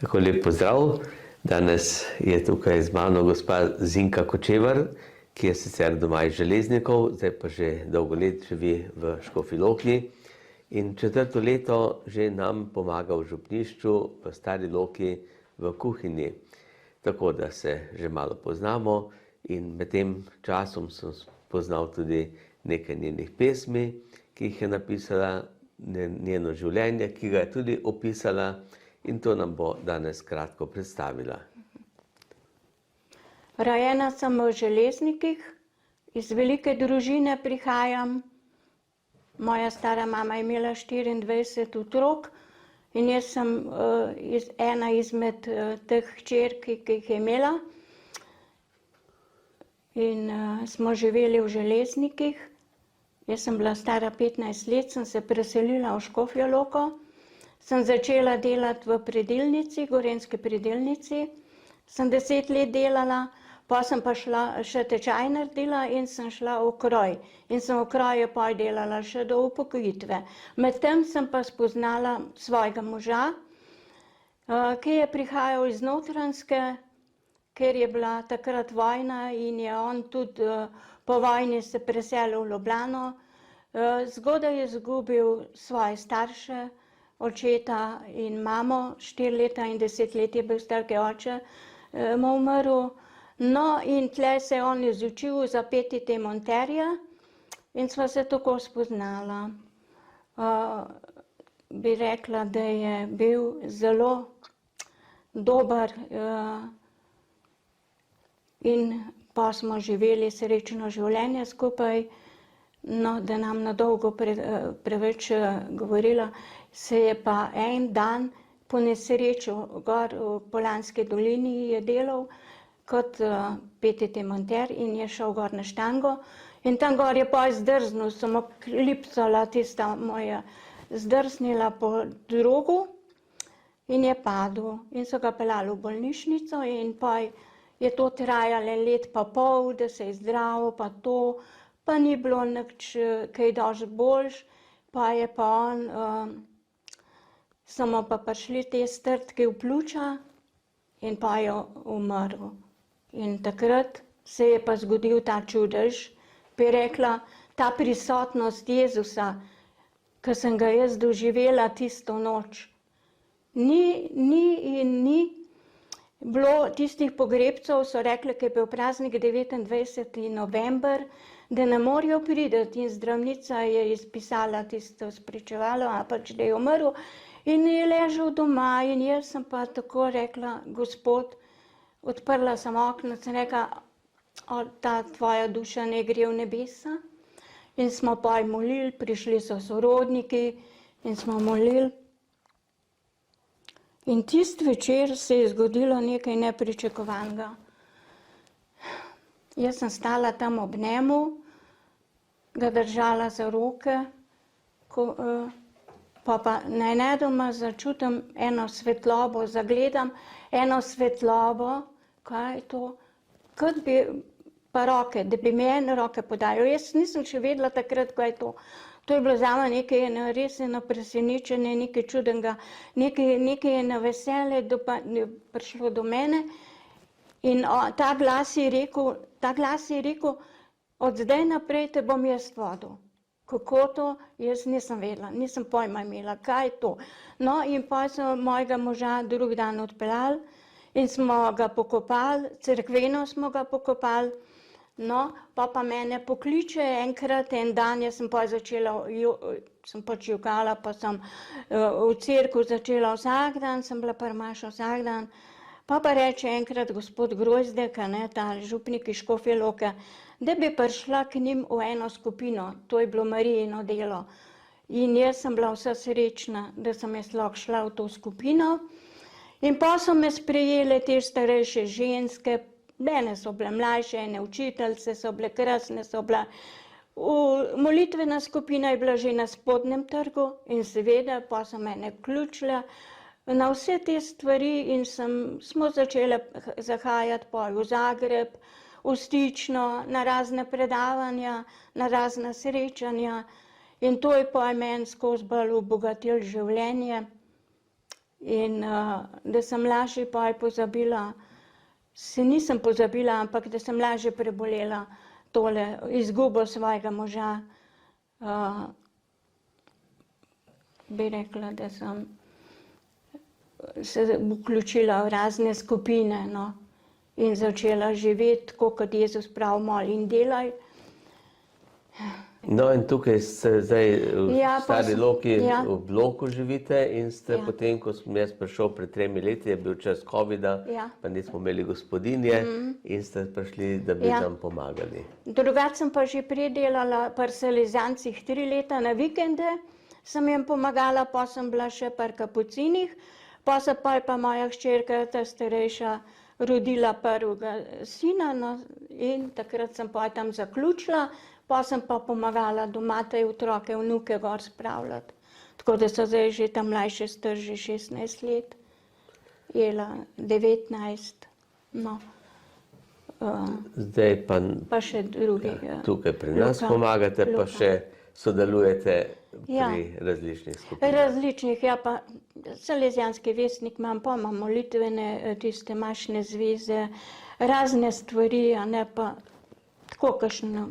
Tako lep pozdrav. Danes je tukaj z mano gospa Zinka Kočevar, ki je sicer doma iz Železnikov, zdaj pa že dolgo let živi v Škofji Loki in 4. leto že nam pomaga v župnišču v Stari Loki v kuhinji. Tako da se že malo poznamo in med tem časom sem poznal tudi nekaj njenih pesmi, ki jih je napisala, njeno življenje, ki ga je tudi opisala, in to nam bo danes kratko predstavila. Rojena sem v Železnikih, iz velike družine prihajam. Moja stara mama je imela 24 otrok in jaz sem ena izmed teh hčerki, ki jih je imela. In smo živeli v Železnikih. Jaz sem bila stara 15 let, sem se preselila v Škofjo Loko. Sem začela delati v predilnici, Gorenjski predilnici. Sem 10 let delala, pa sem pa šla še tečaj naredila in sem šla v kroj. In sem v kroju pa delala še do upokojitve. Medtem sem pa spoznala svojega moža, ki je prihajal iz Notranjske, ker je bila takrat vojna in je on tudi po vojni se preselil v Ljubljano. Zgodaj je izgubil svoje starše, očeta in mamo, 4 leta in 10 let je bil star, ker oče mu umrl. No, in tle se je on izučil za PTT monterja in sva se tako spoznala. Bi rekla, da je bil zelo dober in pa smo živeli srečno življenje skupaj. No, da nam na dolgo preveč govorila, se je pa en dan po nesreču gor v Poljanski dolini je delal kot PTT monter in je šel gor na štango. In tam gor je pa zdrznil, sem klipsala tista moja, zdrsnila po drogu in je padel. In so ga peljali v bolnišnico in pa je to trajalo let pa pol, da se je zdravil pa to. Pa ni bilo nič kaj dosti boljš, pa je pa on, samo pa prišli te strtke v pljuča in pa je umrl. In takrat se je pa zgodil ta čudež, bi rekla, ta prisotnost Jezusa, ki sem ga jaz doživela tisto noč. Ni bilo tistih pogrebcev, so rekli, ki je bil praznik 29. november, da ne morajo priti in zdravnica je izpisala tisto spričevalo, pač da je umrl in je ležal doma in jaz sem pa tako rekla, Gospod, odprla sem okno, sem rekla, ta tvoja duša ne gre v nebesa. In smo pa molili, prišli so sorodniki in smo molili. In tisti večer se je zgodilo nekaj nepričakovanega. Jaz sem stala tam ob njemu, ga držala za roke, pa nenadoma začutim eno svetlobo, zagledam eno svetlobo, kaj je to, kot bi pa roke, da bi mi ene roke podajal. Jaz nisem še vedela takrat, kaj je to. To je bilo zame nekaj res eno presenečenje, nekaj čudenega, nekaj eno veselje, da je prišlo do mene. In ta glas je rekel, od zdaj naprej te bom jaz vodil. Kako to, jaz nisem vedela, nisem pojma imela, kaj je to. No, in pa so mojega moža drug dan odpeljali in smo ga pokopali, cerkveno smo ga pokopali. No, pa mene pokliče enkrat, en dan, jaz sem pa začela, sem pač jokala, pa sem v cerkev začela vsak dan, sem bila pri maši vsak dan. Pa reče enkrat gospod Grozdek, ta župnik iz Škofje Loke, da bi prišla k njim v eno skupino, to je bilo Marijino delo. In jaz sem bila vsa srečna, da sem jaz lahko šla v to skupino. In pa so me sprejele te starejše ženske, mene so bile mlajše, ene učiteljice so bile, krasne so bile. Molitvena skupina je bila že na Spodnjem trgu in seveda pa so mene vključile na vse te stvari in smo začele zahajati v Zagreb, v Stično, na razne predavanja, na razna srečanja in to je pa meni skozi bolj obogatilo življenje. In da sem lažje pozabila, se nisem pozabila, ampak da sem lažje prebolela tole izgubo svojega moža. Bi rekla, da sem se vključila v razne skupine, no, in začela živeti, tako kot Jezus pravi, moli in delaj. No, in tukaj ste zdaj v Stari Loki, ja. v bloku živite in ste Ja. potem, ko sem jaz prišel pred 3 leti, je bil čas covida, Ja. pa nismo imeli gospodinje in ste prišli, da bi Ja. nam pomagali. Drugače sem pa že prej delala pri Salezijancih 3 leta na vikende, sem jim pomagala, pa sem bila še pri Kapucinih, pa se pa moja hčerka, ta starejša, rodila prvega sina, no, in takrat sem pa tam zaključila, pa sem pa pomagala doma te otroke, vnuke gor spravljati. Tako da so zdaj že ta mlajše star že 16 let, Jela 19, no. Zdaj Pa še drugi. tukaj pri nas pomagate, pa še sodelujete pri različnih skupinah. Različnih, ja, pa Salezijanski vestnik imam, pa imam molitvene, tiste mašne zveze, razne stvari, a ne pa tako, kakšno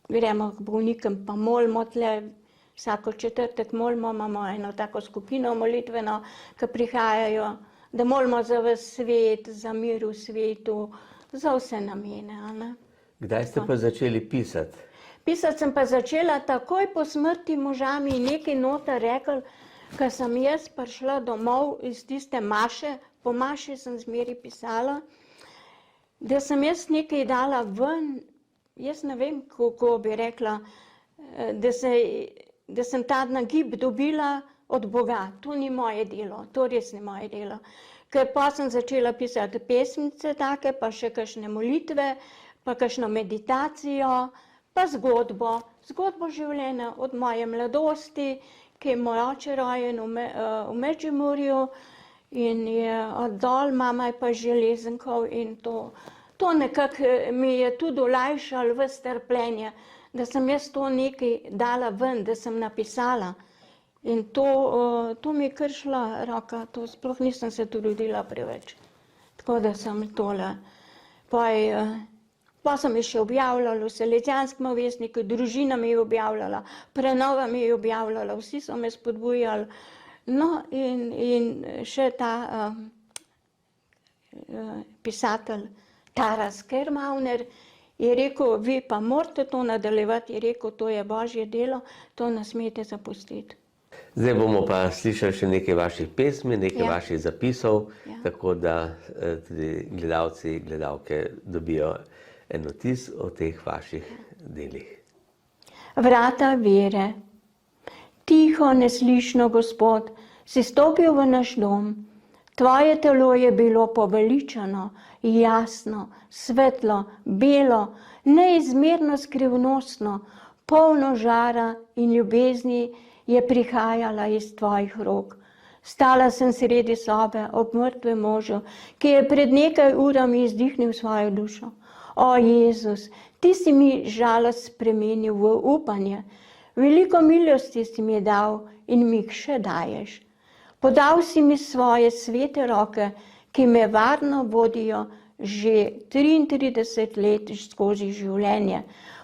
gremo k bolnikom, pa molimo tle, vsako četrtek molimo, imamo eno tako skupino molitveno, ki prihajajo, da molimo za ves svet, za mir v svetu, za vse namene, a ne. Kdaj ste pa začeli pisati? Pisati sem pa začela takoj po smrti moža, mi nekaj noter rekel, ko sem jaz prišla domov iz tiste maše, po maši sem zmeri pisala, da sem jaz nekaj dala ven, jaz ne vem, kako bi rekla, da sem ta nagib dobila od Boga. To ni moje delo, to res ni moje delo. Ker pa sem začela pisati pesmice take, pa še kakšne molitve, pa kakšno meditacijo, pa zgodbo življenja od moje mladosti, ki je moj oče rojen v Medžimurju in je oddol, mama je pa železenkov in to nekako mi je tudi olajšalo ves trpljenje, da sem jaz to nekaj dala ven, da sem napisala. In to mi je kar šla roka, to sploh nisem se trudila preveč. Tako da sem tole. Pa sem še objavljala v Salezijanskem vestniku, družina mi je objavljala, Prenova mi je objavljala, vsi so me spodbujali. No in še ta pisatelj Taras Kermauner je rekel, vi pa morate to nadaljevati, je rekel, to je Božje delo, to ne smete zapustiti. Zdaj bomo pa slišali še nekaj vaših pesmi, nekaj vaših zapisov, tako da tudi gledalci, gledalke dobijo en vtis o teh vaših delih. Vrata vere. Tiho, neslišno, Gospod, si stopil v naš dom. Tvoje telo je bilo poveličano, jasno, svetlo, belo, neizmerno skrivnostno, polno žara in ljubezni je prihajala iz tvojih rok. Stala sem sredi sobe ob mrtvem možu, ki je pred nekaj urami izdihnil svojo dušo. O Jezus, ti si mi žalost spremenil v upanje. Veliko milosti si mi dal in mi jih še daješ. Podal si mi svoje svete roke, ki me varno vodijo že 33 let skozi življenje.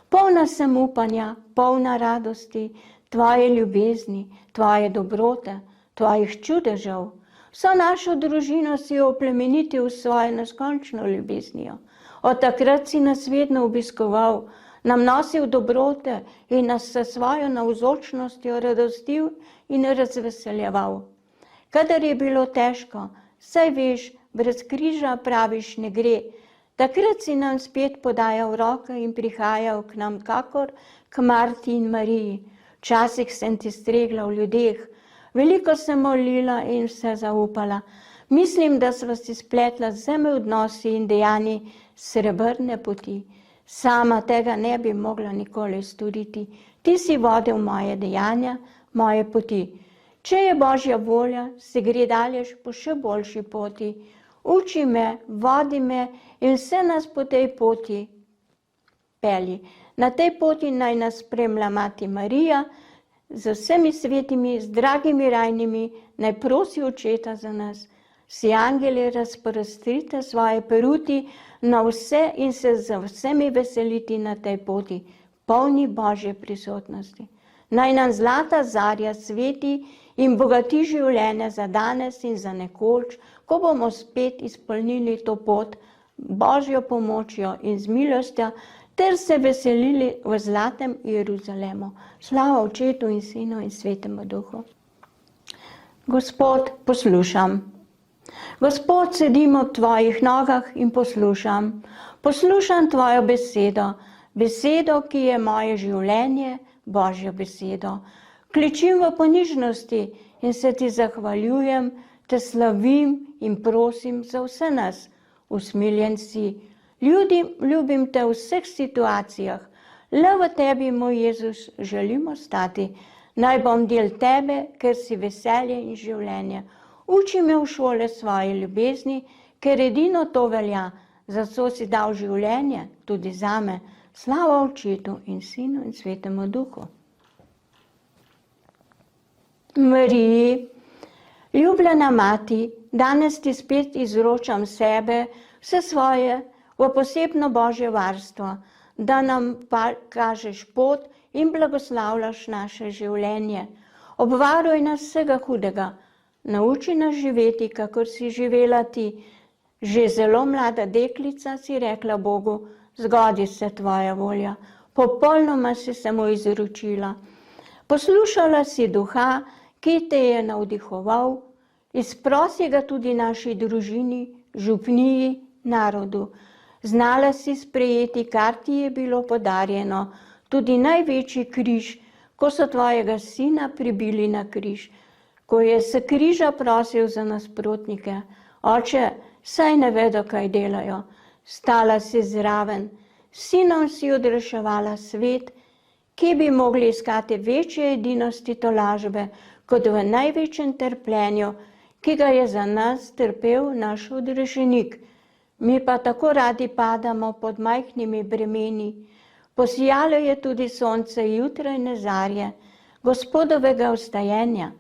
Polna sem upanja, polna radosti, tvoje ljubezni, tvoje dobrote, tvojih čudežev. Vso našo družino si oplemenitil s svojo neskončno ljubeznijo. Od takrat si nas vedno obiskoval, nam nosil dobrote in nas s svojo navzočnostjo radostil in razveseljeval. Kadar je bilo težko, saj veš, brez križa praviš ne gre, takrat si nam spet podajal roke in prihajal k nam kakor k Marti in Mariji. Včasih sem ti stregla v ljudeh, veliko sem molila in vse zaupala. Mislim, da sva si spletla z vsemi odnosi in dejanji srebrne poti. Sama tega ne bi mogla nikoli storiti. Ti si vodil moje dejanja, moje poti. Če je Božja volja, se gre daleč po še boljši poti. Uči me, vodi me in vse nas po tej poti pelji. Na tej poti naj nas spremlja Mati Marija, z vsemi svetimi, z dragimi rajnimi, naj prosi Očeta za nas. Si angeli razprostrite svoje peruti na vse in se z vsemi veseliti na tej poti, polni Božje prisotnosti. Naj nam zlata zarja sveti in bogati življenje za danes in za nekoč, ko bomo spet izpolnili to pot Božjo pomočjo in z milostjo, ter se veselili v zlatem Jeruzalemu. Slava Očetu in Sinu in Svetemu Duhu. Gospod, poslušam. Gospod, sedim ob tvojih nogah in poslušam. Poslušam tvojo besedo, besedo, ki je moje življenje, Božjo besedo. Kličim v ponižnosti in se ti zahvaljujem, te slavim in prosim za vse nas. Usmiljen si. Ljubim te v vseh situacijah. Le v tebi, moj Jezus, želim ostati. Naj bom del tebe, ker si veselje in življenje. Uči me v šole svoje ljubezni, ker edino to velja. Zato si dal življenje tudi zame. Slava Očetu in Sinu in Svetemu Duhu. Mariji, ljubljena mati, danes ti spet izročam sebe, vse svoje, v posebno Božje varstvo, da nam kažeš pot in blagoslavljaš naše življenje. Obvaruj nas vsega hudega, nauči nas živeti, kakor si živela ti. Že zelo mlada deklica si rekla Bogu, zgodi se tvoja volja, popolnoma si se mu izročila. Poslušala si Duha, ki te je navdihoval, izprosi ga tudi naši družini, župniji, narodu. Znala si sprejeti, kar ti je bilo podarjeno, tudi največji križ, ko so tvojega sina pribili na križ, ko je s križa prosil za nasprotnike. Oče, saj ne vedo, kaj delajo. Stala si zraven, sinom si odreševala svet, ki bi mogli iskati večje edinosti tolažbe, kot v največjem trpljenju, ki ga je za nas trpel naš odrešenik. Mi pa tako radi padamo pod majhnimi bremeni. Posijalo je tudi sonce jutrajne zarje, Gospodovega vstajenja.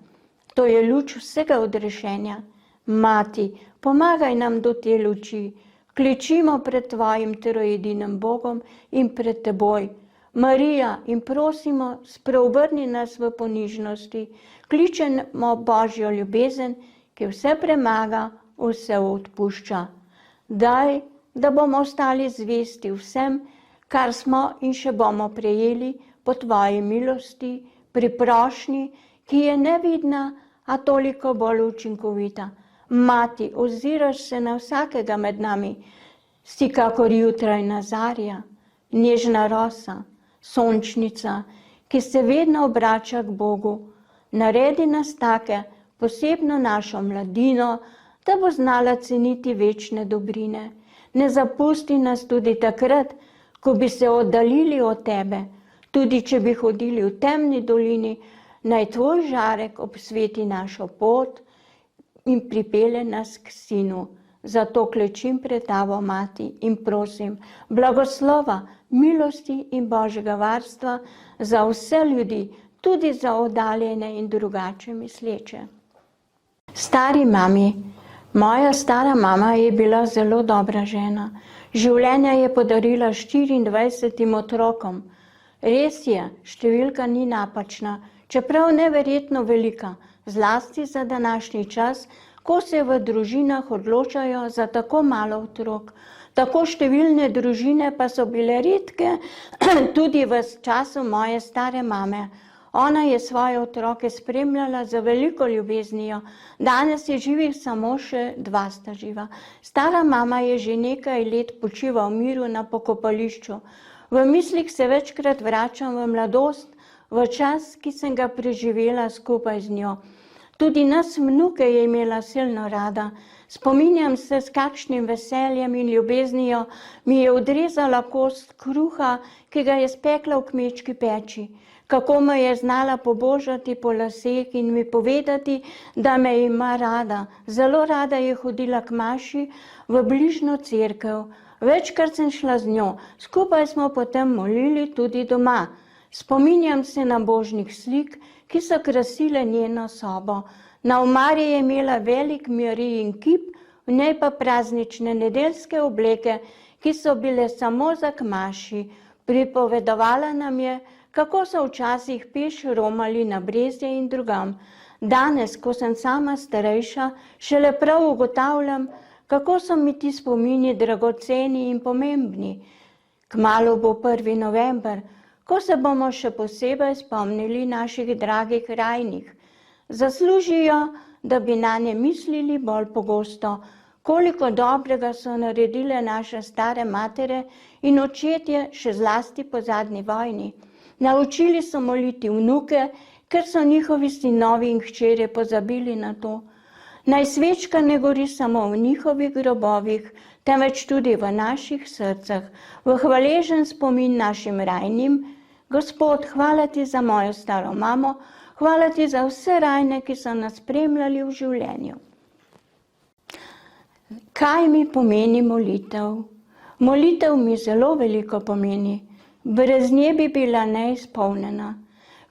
To je luč vsega odrešenja. Mati, pomagaj nam do te luči. Kličimo pred tvojim troedinim Bogom in pred teboj. Marija, in prosimo, spreobrni nas v ponižnosti. Kličemo Božjo ljubezen, ki vse premaga, vse odpušča. Daj, da bomo ostali zvesti vsem, kar smo in še bomo prejeli po tvoji milosti, pri prošnji, ki je nevidna, a toliko bolj učinkovita. Mati, oziraš se na vsakega med nami, si kakor jutrajna zarja, nežna rosa, sončnica, ki se vedno obrača k Bogu. Naredi nas take, posebno našo mladino, da bo znala ceniti večne dobrine. Ne zapusti nas tudi takrat, ko bi se oddaljili od tebe, tudi če bi hodili v temni dolini, naj tvoj žarek obsveti našo pot in pripelje nas k sinu. Zato klečim pred tavo, mati, in prosim blagoslova, milosti in Božjega varstva za vse ljudi, tudi za oddaljene in drugače misleče. Stari mami. Moja stara mama je bila zelo dobra žena. Življenje je podarila 24 otrokom. Res je, številka ni napačna, čeprav neverjetno velika, zlasti za današnji čas, ko se v družinah odločajo za tako malo otrok. Tako številne družine pa so bile redke tudi v času moje stare mame. Ona je svoje otroke spremljala z veliko ljubeznijo. Danes je živih samo še 2 sta živa. Stara mama je že nekaj let počiva v miru na pokopališču. V mislih se večkrat vračam v mladost, v čas, ki sem ga preživela skupaj z njo. Tudi nas vnuke je imela silno rada. Spominjam se, s kakšnim veseljem in ljubeznijo mi je odrezala kost kruha, ki ga je spekla v kmečki peči. Kako me je znala pobožati po laseh in mi povedati, da me ima rada. Zelo rada je hodila k maši v bližnjo cerkev. Večkrat sem šla z njo, skupaj smo potem molili tudi doma. Spominjam se nabožnih slik, ki so krasile njeno sobo. Na omari je imela velik Marijin kip, v njej pa praznične nedeljske obleke, ki so bile samo za k maši. Pripovedovala nam je, kako so včasih peš romali na Brezje in drugam. Danes, ko sem sama starejša, šele prav ugotavljam, kako so mi ti spomini dragoceni in pomembni. Kmalu bo 1. november, ko se bomo še posebej spomnili naših dragih rajnih. Zaslužijo, da bi nanje mislili bolj pogosto, koliko dobrega so naredile naše stare matere in očetje, še zlasti po zadnji vojni. Naučili so moliti vnuke, ker so njihovi sinovi in hčere pozabili na to. Naj svečka ne gori samo v njihovih grobovih, temveč tudi v naših srcah, v hvaležen spomin našim rajnim. Gospod, hvala ti za mojo staro mamo, hvala ti za vse rajne, ki so nas spremljali v življenju. Kaj mi pomeni molitev? Molitev mi zelo veliko pomeni. Brez nje bi bila neizpolnjena.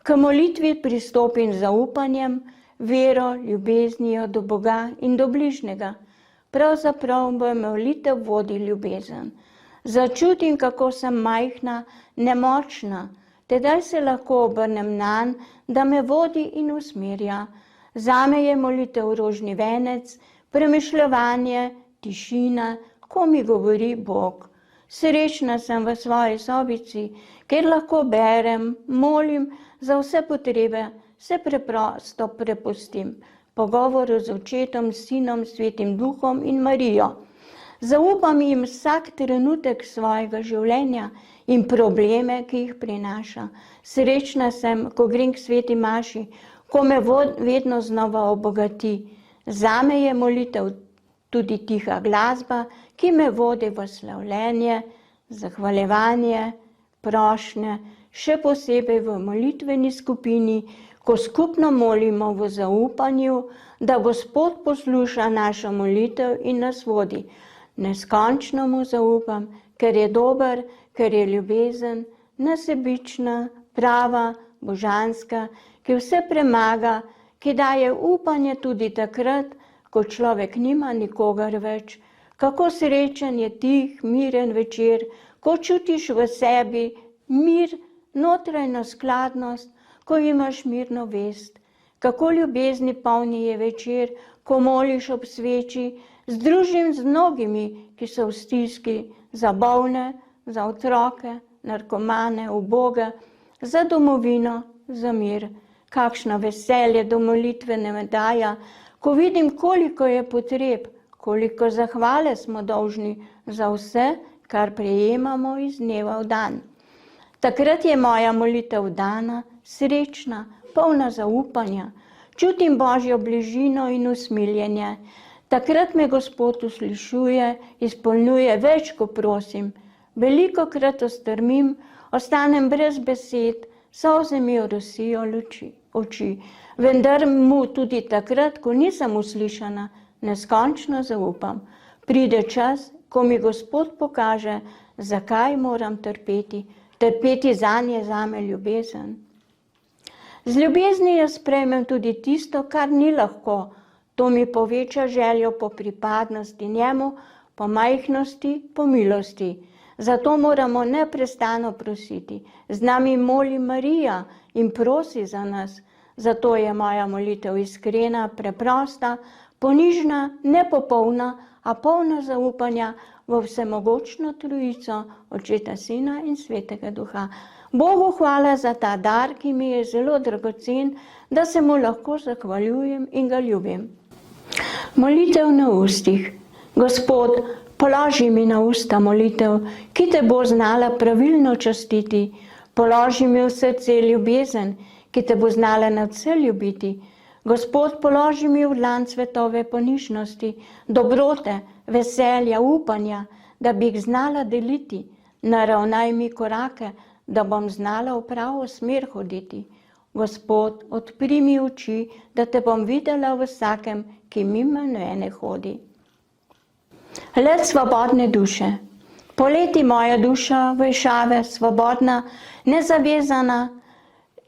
K molitvi pristopim z zaupanjem, vero, ljubeznijo do Boga in do bližnjega. Pravzaprav me molitev vodi ljubezen. Začutim, kako sem majhna, nemočna, tedaj se lahko obrnem nanj, da me vodi in usmerja. Zame je molitev rožni venec, premišljevanje, tišina, ko mi govori Bog. Srečna sem v svoji sobici, kjer lahko berem, molim za vse potrebe, se preprosto prepustim pogovoru z Očetom, Sinom, Svetim Duhom in Marijo. Zaupam jim vsak trenutek svojega življenja in probleme, ki jih prinaša. Srečna sem, ko grem k sveti maši, ko me vedno znova obogati. Zame je molitev tudi tiha glasba, ki me vodi v slavljenje, zahvaljevanje, prošnje, še posebej v molitveni skupini, ko skupno molimo v zaupanju, da Gospod posluša našo molitev in nas vodi. Neskončno mu zaupam, ker je dober, ker je ljubezen, nesebična, prava, božanska, ki vse premaga, ki daje upanje tudi takrat, ko človek nima nikogar več. Kako srečen je tih, miren večer, ko čutiš v sebi mir, notranjo skladnost, ko imaš mirno vest. Kako ljubezni polni je večer, ko moliš ob sveči, združim z mnogimi, ki so v stiski, za bolne, za otroke, narkomane, uboge, za domovino, za mir. Kakšno veselje do molitve me daje, ko vidim, koliko je potreb, koliko zahvale smo dolžni za vse, kar prejemamo iz dneva v dan. Takrat je moja molitev dana, srečna, polna zaupanja. Čutim Božjo bližino in usmiljenje. Takrat me Gospod uslišuje, izpolnjuje več, ko prosim. Velikokrat ostrmim, ostanem brez besed, solze mi orosijo oči. Vendar mu tudi takrat, ko nisem uslišana, neskončno zaupam. Pride čas, ko mi Gospod pokaže, zakaj moram trpeti. Trpeti zanje zame ljubezen. Z ljubeznijo sprejmem tudi tisto, kar ni lahko. To mi poveča željo po pripadnosti njemu, po majhnosti, po milosti. Zato moramo neprestano prositi. Z nami moli Marija in prosi za nas. Zato je moja molitev iskrena, preprosta, ponižna, nepopolna, a polna zaupanja v vsemogočno Trojico, Očeta, Sina in Svetega Duha. Bogu hvala za ta dar, ki mi je zelo dragocen, da se mu lahko zahvaljujem in ga ljubim. Molitev na ustih. Gospod, položi mi na usta molitev, ki te bo znala pravilno častiti. Položi mi v srce ljubezen, ki te bo znala nadvse ljubiti. Gospod, položi mi v dlan cvetove ponižnosti, dobrote, veselja, upanja, da bi jih znala deliti. Naravnaj mi korake, da bom znala v pravo smer hoditi. Gospod, odpri mi oči, da te bom videla v vsakem, ki mimo mene hodi. Let svobodne duše. Poleti moja duša vejšave, svobodna, Nezavezana,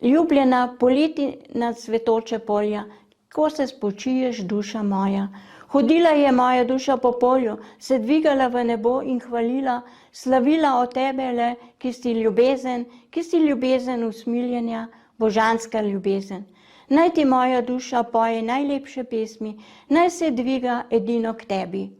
ljubljena, poleti na cvetoče polja, ko se spočiješ, duša moja. Hodila je moja duša po polju, se dvigala v nebo in hvalila, slavila o tebe le, ki si ljubezen usmiljenja, božanska ljubezen. Naj ti moja duša poje najlepše pesmi, naj se dviga edino k tebi.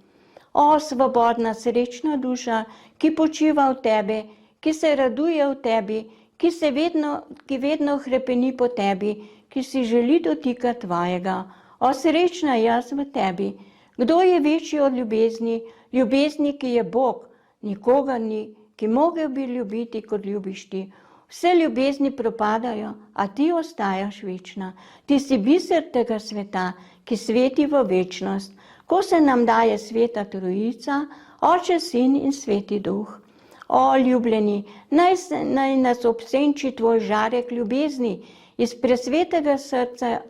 O, svobodna, srečna duša, ki počiva v tebi, ki se raduje v tebi, ki vedno hrepeni po tebi, ki si želi dotika tvojega. O, srečna jaz v tebi. Kdo je večji od ljubezni? Ljubezni, ki je Bog, nikogar ni, ki mogel bi ljubiti, kot ljubiš ti. Vse ljubezni propadajo, a ti ostajaš večna. Ti si biser tega sveta, ki sveti v večnost. Ko se nam daje sveta Trojica, Oče, Sin in Sveti Duh. O, ljubljeni, naj nas obsenči tvoj žarek ljubezni, iz presvetega srca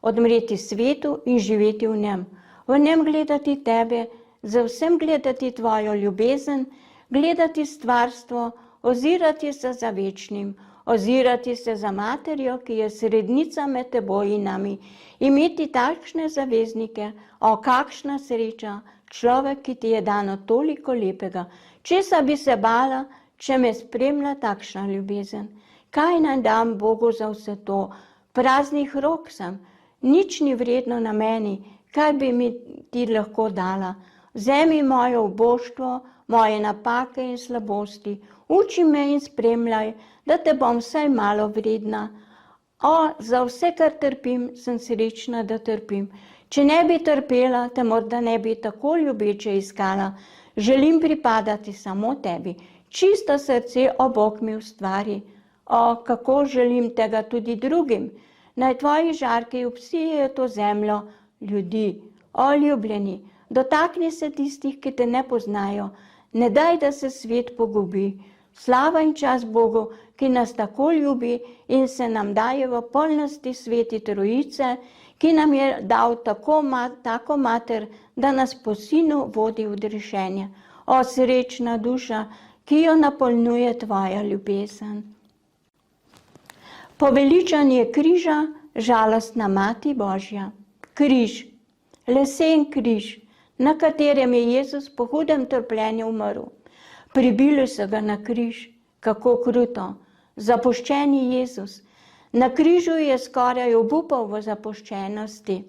odmreti svetu in živeti v njem. V njem gledati tebe, za vsem gledati tvojo ljubezen, gledati stvarstvo, ozirati se za večnim, ozirati se za materjo, ki je srednica med teboj in nami, imeti takšne zaveznike, o, kakšna sreča, človek, ki ti je dano toliko lepega. Česa bi se bala, če me spremlja takšna ljubezen? Kaj naj dam Bogu za vse to? Praznih rok sem, nič ni vredno na meni, kaj bi mi ti lahko dala? Vzemi moje uboštvo, moje napake in slabosti, uči me in spremljaj, da te bom vsaj malo vredna. O, za vse, kar trpim, sem srečna, da trpim. Če ne bi trpela, te morda ne bi tako ljubeče iskala. Želim pripadati samo tebi. Čisto srce, o Bog, mi ustvari. O, kako želim tega tudi drugim. Naj tvoji žarki obsijejo to zemljo ljudi. O, ljubljeni, dotakni se tistih, ki te ne poznajo. Ne daj, da se svet pogubi. Slava in čas Bogu, ki nas tako ljubi in se nam daje v polnosti Sveti Trojice, ki nam je dal tako mater, da nas po Sinu vodi v rešenje. O, srečna duša, ki jo napolnjuje tvoja ljubezen. Poveličanje križa, žalostna Mati Božja. Križ, lesen križ, na katerem je Jezus po hudem trpljenju umrl. Pribili so ga na križ, kako kruto. Zapuščeni Jezus. Na križu je skoraj obupal v zapuščenosti.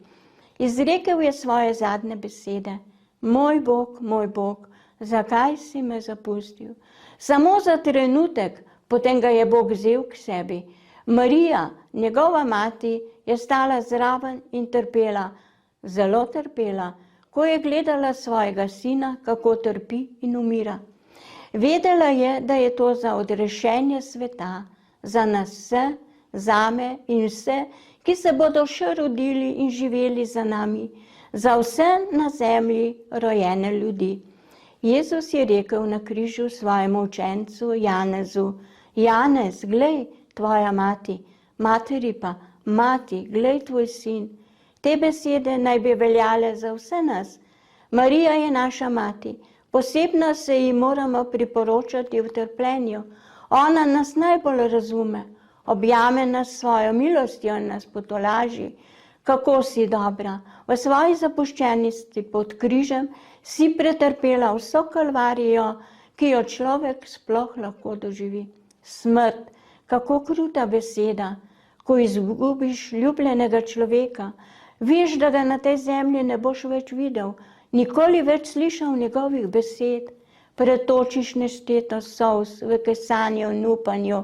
Izrekel je svoje zadnje besede. Moj Bog, zakaj si me zapustil? Samo za trenutek, potem ga je Bog vzel k sebi. Marija, njegova mati, je stala zraven in trpela, zelo trpela, ko je gledala svojega sina, kako trpi in umira. Vedela je, da je to za odrešenje sveta, za nas vse, zame in vse, ki se bodo še rodili in živeli za nami, za vse na zemlji rojene ljudi. Jezus je rekel na križu svojemu učencu Janezu: Janez, glej, tvoja mati, materi pa: Mati, glej, tvoj sin. Te besede naj bi veljale za vse nas. Marija je naša mati. Posebno se ji moramo priporočati v trpljenju. Ona nas najbolj razume, objame nas svojo milostjo in nas potolaži. Kako si dobra, v svoji zapuščenosti pod križem si pretrpela vso kalvarijo, ki jo človek sploh lahko doživi. Smrt, kako kruta beseda, ko izgubiš ljubljenega človeka. Veš, da ga na tej zemlji ne boš več videl, nikoli več slišal njegovih besed, pretočiš nešteto solz v kesanju in upanju,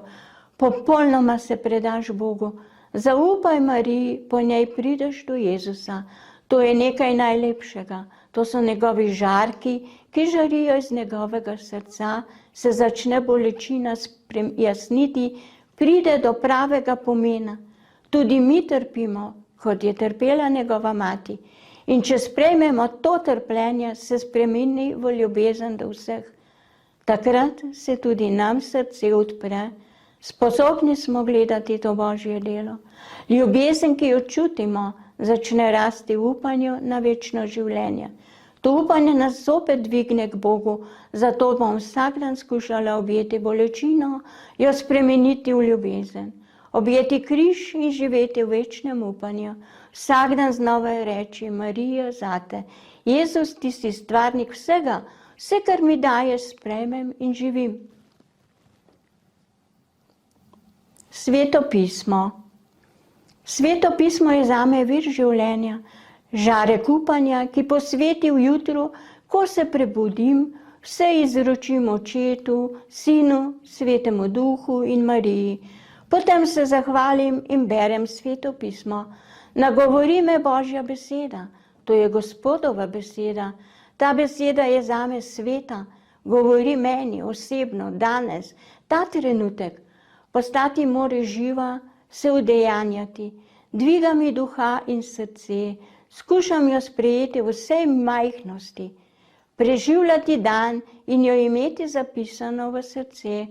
popolnoma se predaš Bogu. Zaupaj Mariji, po njej prideš do Jezusa. To je nekaj najlepšega. To so njegovi žarki, ki žarijo iz njegovega srca, se začne bolečina jasniti, pride do pravega pomena. Tudi mi trpimo, kot je trpela njegova mati. In če sprejmemo to trpljenje, se spremeni v ljubezen do vseh. Takrat se tudi nam srce odpre. Sposobni smo gledati to Božje delo. Ljubezen, ki jo čutimo, začne rasti v upanju na večno življenje. To upanje nas zopet dvigne k Bogu, zato bom vsak dan skušala objeti bolečino, jo spremeniti v ljubezen, objeti križ in živeti v večnem upanju. Vsak dan znova reči: Marija, zate, Jezus, ti si stvarnik vsega, vse, kar mi daješ, sprejmem in živim. Sveto pismo. Sveto pismo je zame vir življenja, žarek upanja, ki posveti v jutru, ko se prebudim, vse izročim Očetu, Sinu, Svetemu Duhu in Mariji. Potem se zahvalim in berem Sveto pismo. Nagovori me Božja beseda, to je Gospodova beseda. Ta beseda je zame sveta, govori meni osebno, danes, ta trenutek. Postati mora živa, se udejanjati, dviga mi duha in srce, skušam jo sprejeti v vsej majhnosti, preživljati dan in jo imeti zapisano v srce.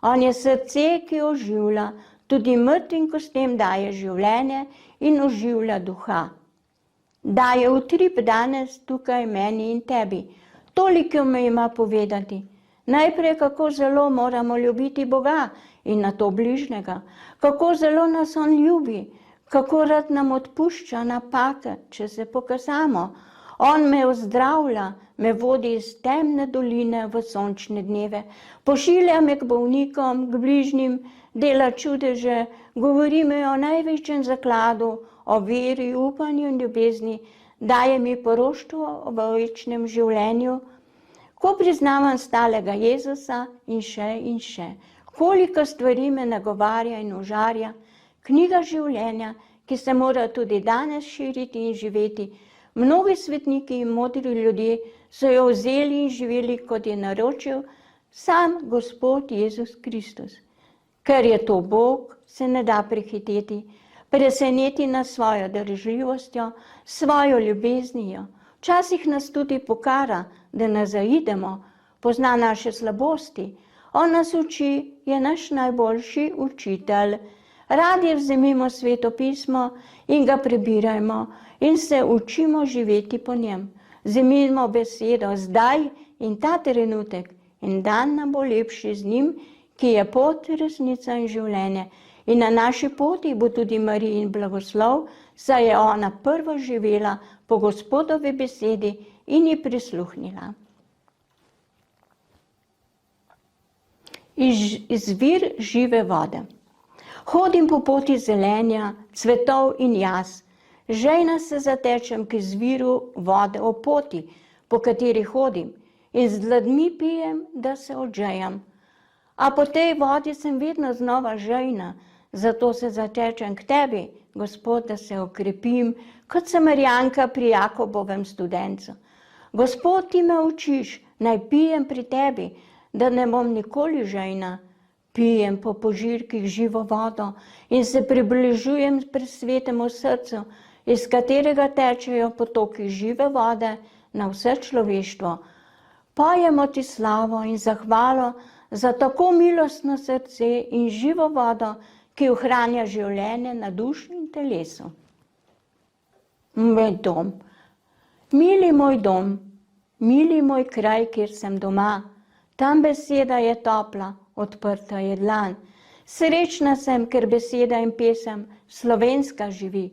On je srce, ki oživlja, tudi mrtvim kostem daje življenje in oživlja duha. Daje utrip danes tukaj meni in tebi. Toliko me ima povedati. Najprej, kako zelo moramo ljubiti Boga in nato bližnjega, kako zelo nas on ljubi, kako rad nam odpušča napake, če se pokazamo. On me ozdravlja, me vodi iz temne doline v sončne dneve, pošilja me k bolnikom, k bližnjim, dela čudeže, govori mi o največjem zakladu, o veri, upanju in ljubezni, daje mi poroštvo v večnem življenju. Ko priznavam stalega Jezusa in še, koliko stvari me nagovarja in užarja, knjiga življenja, ki se mora tudi danes širiti in živeti. Mnogi svetniki in modri ljudje so jo vzeli in živeli, kot je naročil sam Gospod Jezus Kristus. Ker je to Bog, se ne da prehiteti, preseneti nas svojo držljivostjo, svojo ljubeznijo. Včasih nas tudi pokara, da ne zaidemo, pozna naše slabosti. On nas uči, je naš najboljši učitelj. Radi vzemimo Sveto pismo in ga prebirajmo in se učimo živeti po njem. Vzemimo besedo zdaj in ta trenutek in dan nam bo lepši z njim, ki je pot, resnica in življenje. In na naši poti bo tudi Marijin blagoslov, saj je ona prvo živela po Gospodovi besedi in ji prisluhnila. Izvir žive vode. Hodim po poti zelenja, cvetov in jaz. Žejna se zatečem k izviru vode o poti, po kateri hodim, in z dlanmi pijem, da se odžejam. A po tej vodi sem vedno znova žejna, zato se zatečem k tebi, Gospod, da se okrepim, kot Samarijanka pri Jakobovem studencu. Gospod, ti me učiš, naj pijem pri tebi, da ne bom nikoli žejna. Pijem po požirkih živo vodo in se približujem presvetemu srcu, iz katerega tečejo potoki žive vode na vse človeštvo. Pojemo ti slavo in zahvalo za tako milostno srce in živo vodo, ki ohranja življenje na duši in telesu. Moj dom, mili moj dom, mili moj kraj, kjer sem doma, tam beseda je topla, odprta je dlan. Srečna sem, ker beseda in pesem slovenska živi.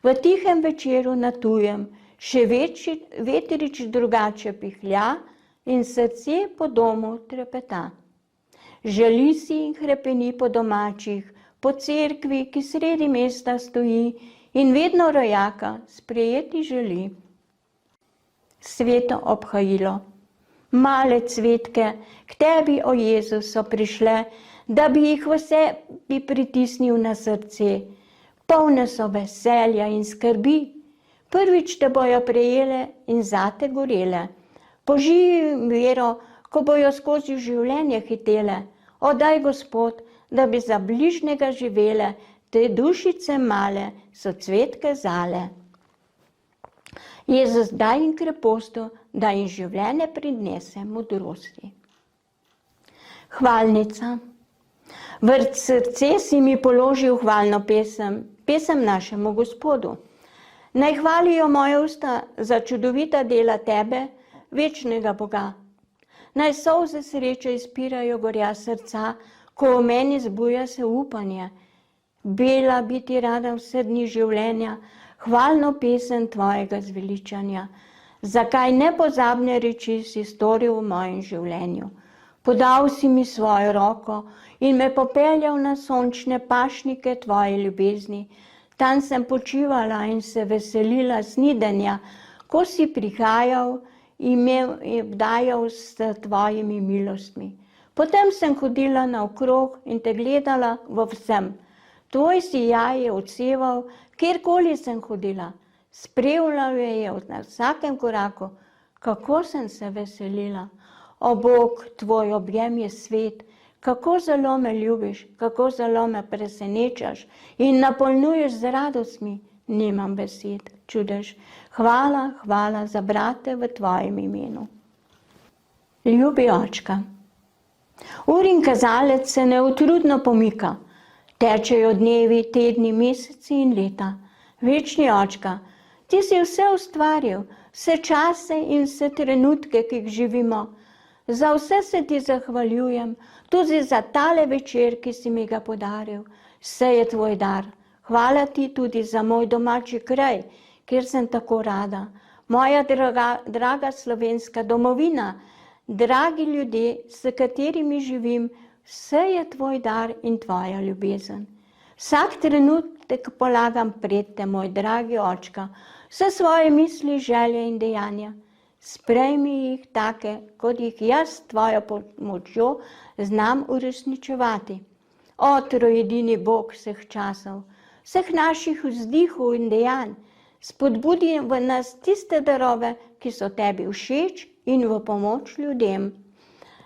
V tihem večeru na tujem še vetrič drugače pihlja in srce po domu trepeta. Želi si in hrepeni po domačih, po cerkvi, ki sredi mesta stoji in vedno rojaka sprejeti želi. Sveto obhajilo. Male cvetke k tebi, o Jezus, so prišle, da bi jih vse pritisnil na srce. Polne so veselja in skrbi. Prvič te bojo prejele in zate gorele. Poživi vero, ko bojo skozi življenje hitele. O daj, Gospod, da bi za bližnjega živele, te dušice male so cvetke zale. Jezus, daj jim kreposto, da jim življenje prinese modrosti. Hvalnica. V srce si mi položil hvalno pesem našemu Gospodu. Naj hvalijo moje usta za čudovita dela tebe, večnega Boga. Naj solze sreče izpirajo gorja srca, ko v meni zbuja se upanje. Bela biti rada vse dni življenja, hvalno pesem tvojega zveličanja. Zakaj nepozabne reči si storil v mojem življenju? Podal si mi svojo roko in me popeljal na sončne pašnike tvoje ljubezni. Tam sem počivala in se veselila snidenja, ko si prihajal in me obdajal s tvojimi milostmi. Potem sem hodila naokrog in te gledala v vsem. Tvoj sijaj je odseval, kjerkoli sem hodila. Spremljal je na vsakem koraku, kako sem se veselila. O Bog, tvoj objem je svet, kako zelo me ljubiš, kako zelo me presenečaš in napolnjuješ z radostmi. Nimam besed, čudež. Hvala, hvala za brate v tvojem imenu. Ljubi očka. Urin kazalec se neutrudno pomika. Tečejo dnevi, tedni, meseci in leta. Večni očka, ti si vse ustvaril, vse čase in vse trenutke, ki jih živimo. Za vse se ti zahvaljujem, tudi za tale večer, ki si mi ga podaril. Vse je tvoj dar. Hvala ti tudi za moj domači kraj, kjer sem tako rada. Moja draga slovenska domovina, dragi ljudje, s katerimi živim, vse je tvoj dar in tvoja ljubezen. Vsak trenutek polagam pred te, moj dragi očka, vse svoje misli, želje in dejanja. Sprejmi jih take, kot jih jaz s tvojo pomočjo znam uresničevati. O, trojedini Bog vseh časov, vseh naših vzdihov in dejanj, spodbudi v nas tiste darove, ki so tebi všeč in v pomoč ljudem.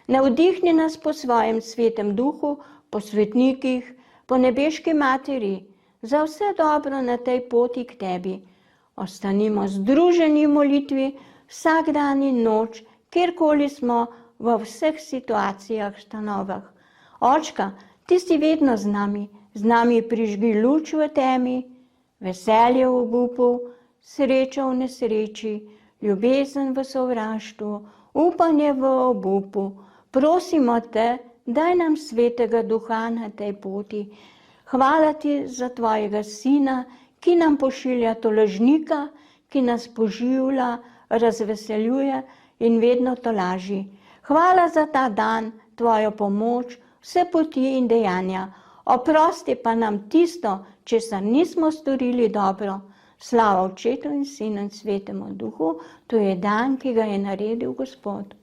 Navdihni nas po svojem svetem duhu, po svetnikih, po nebeški materi, za vse dobro na tej poti k tebi. Ostanimo združeni v molitvi vsak dan in noč, kjerkoli smo, v vseh situacijah, stanovah. Očka, ti si vedno z nami prižgi luč v temi, veselje v obupu, sreča v nesreči, ljubezen v sovraštvu, upanje v obupu. Prosimo te, daj nam svetega duha na tej poti. Hvala ti za tvojega sina, ki nam pošilja tolažnika, ki nas poživlja, razveseljuje in vedno tolaži. Hvala za ta dan, tvojo pomoč, vse poti in dejanja. Oprosti pa nam tisto, česar nismo storili dobro. Slava Očetu in Sinu in Svetemu Duhu, to je dan, ki ga je naredil Gospod.